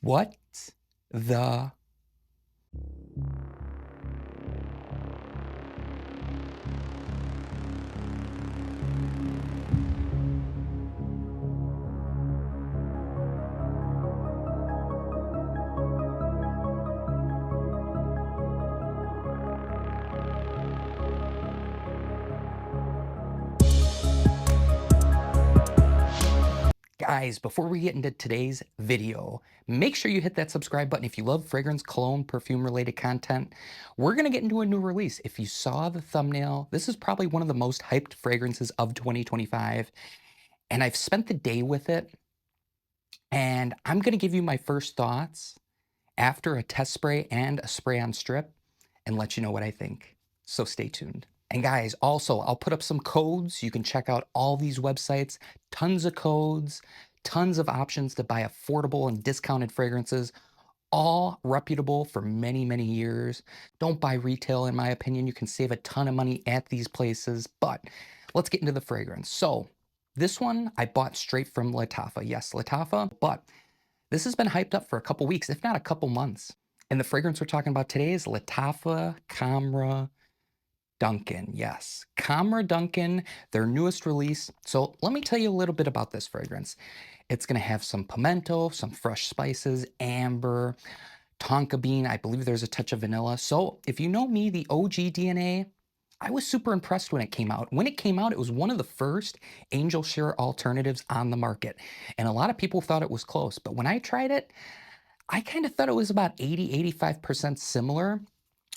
What the... Guys, before we get into today's video, make sure you hit that subscribe button if you love fragrance, cologne, perfume related content. We're going to get into a new release. If you saw the thumbnail, this is probably one of the most hyped fragrances of 2025. And I've spent the day with it. And I'm going to give you my first thoughts after a test spray and a spray on strip and let you know what I think. So stay tuned. And guys, also, I'll put up some codes. You can check out all these websites, tons of codes, tons of options to buy affordable and discounted fragrances, all reputable for many, many years. Don't buy retail, in my opinion. You can save a ton of money at these places, but let's get into the fragrance. So this one I bought straight from Lattafa. Yes, Lattafa, but this has been hyped up for a couple weeks, if not a couple months. And the fragrance we're talking about today is Lattafa Khamrah Dukhan. Yes, Khamrah Dukhan, their newest release. So let me tell you a little bit about this fragrance. It's going to have some pimento, some fresh spices, amber, tonka bean. I believe there's a touch of vanilla. So if you know me, the OG DNA, I was super impressed when it came out. When it came out, it was one of the first angel share alternatives on the market. And a lot of people thought it was close. But when I tried it, I kind of thought it was about 80–85% similar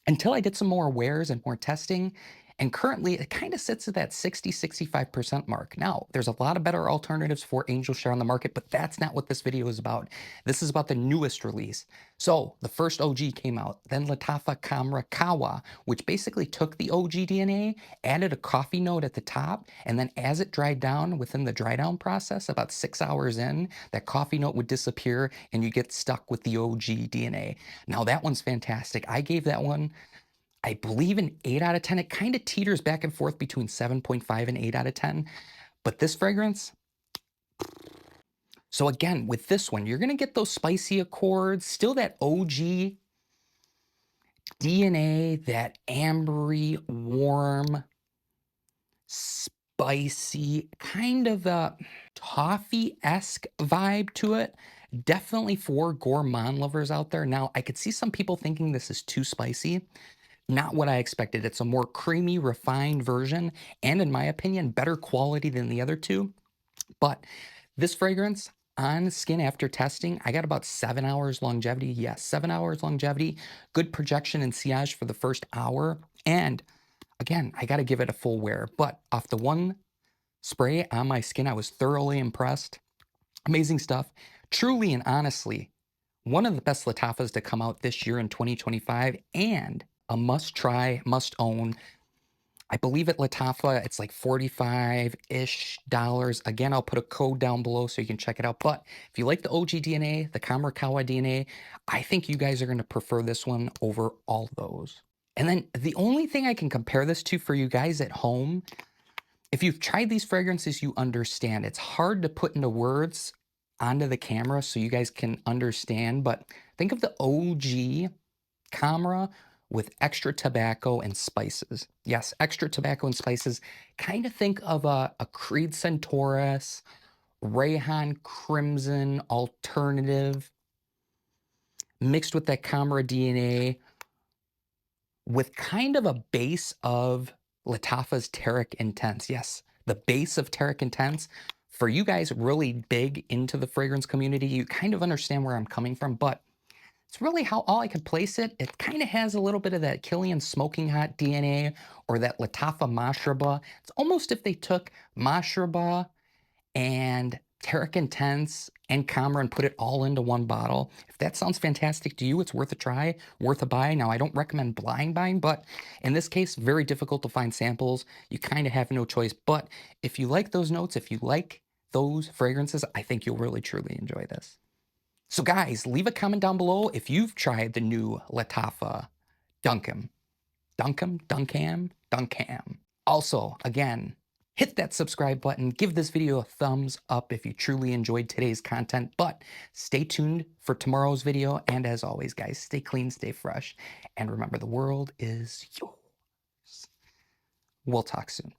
until I did some more wears and more testing. And currently, it kind of sits at that 60–65% mark. Now, there's a lot of better alternatives for angel share on the market, but that's not what this video is about. This is about the newest release. So the first OG came out, then Lattafa Khamrah Kawa, which basically took the OG DNA, added a coffee note at the top, and then as it dried down within the dry down process, about 6 hours in, that coffee note would disappear and you get stuck with the OG DNA. Now that one's fantastic. I gave that one, I believe, an 8 out of 10. It kind of teeters back and forth between 7.5 and 8 out of 10. But this fragrance, so again, with this one, you're going to get those spicy accords, still that OG DNA, that ambery, warm, spicy, kind of a toffee-esque vibe to it. Definitely for gourmand lovers out there. Now, I could see some people thinking this is too spicy. Not what I expected. It's a more creamy, refined version, and in my opinion, better quality than the other two. But this fragrance on skin after testing, I got about 7 hours longevity. Yes, 7 hours longevity. Good projection and sillage for the first hour. And again, I got to give it a full wear. But off the one spray on my skin, I was thoroughly impressed. Amazing stuff. Truly and honestly, one of the best Lattafas to come out this year in 2025, and a must try, must own. I believe at Lattafa, it's like $45-ish. Again, I'll put a code down below so you can check it out. But if you like the OG DNA, the Khamrah Kawa DNA, I think you guys are going to prefer this one over all those. And then the only thing I can compare this to for you guys at home, if you've tried these fragrances, you understand. It's hard to put into words onto the camera so you guys can understand. But think of the OG Khamrah with extra tobacco and spices. Yes, extra tobacco and spices. Kind of think of a Creed Centaurus, Rayhan Crimson alternative, mixed with that Khamrah DNA, with kind of a base of Lattafa's Terrac Intense. Yes, the base of Terrac Intense. For you guys really big into the fragrance community, you kind of understand where I'm coming from, but it's really how all I could place it. It kind of has a little bit of that Kilian Smoking Hot DNA or that Lattafa Mashraba. It's almost if they took Mashraba and Terrac Intense and Khamrah and put it all into one bottle. If that sounds fantastic to you, it's worth a try, worth a buy. Now, I don't recommend blind buying, but in this case, very difficult to find samples. You kind of have no choice. But if you like those notes, if you like those fragrances, I think you'll really, truly enjoy this. So guys, leave a comment down below if you've tried the new Lattafa Dukhan. Dukham. Also, again, Hit that subscribe button, give this video a thumbs up if you truly enjoyed today's content, but stay tuned for tomorrow's video. And as always, guys, stay clean, stay fresh, and remember the world is yours. We'll talk soon.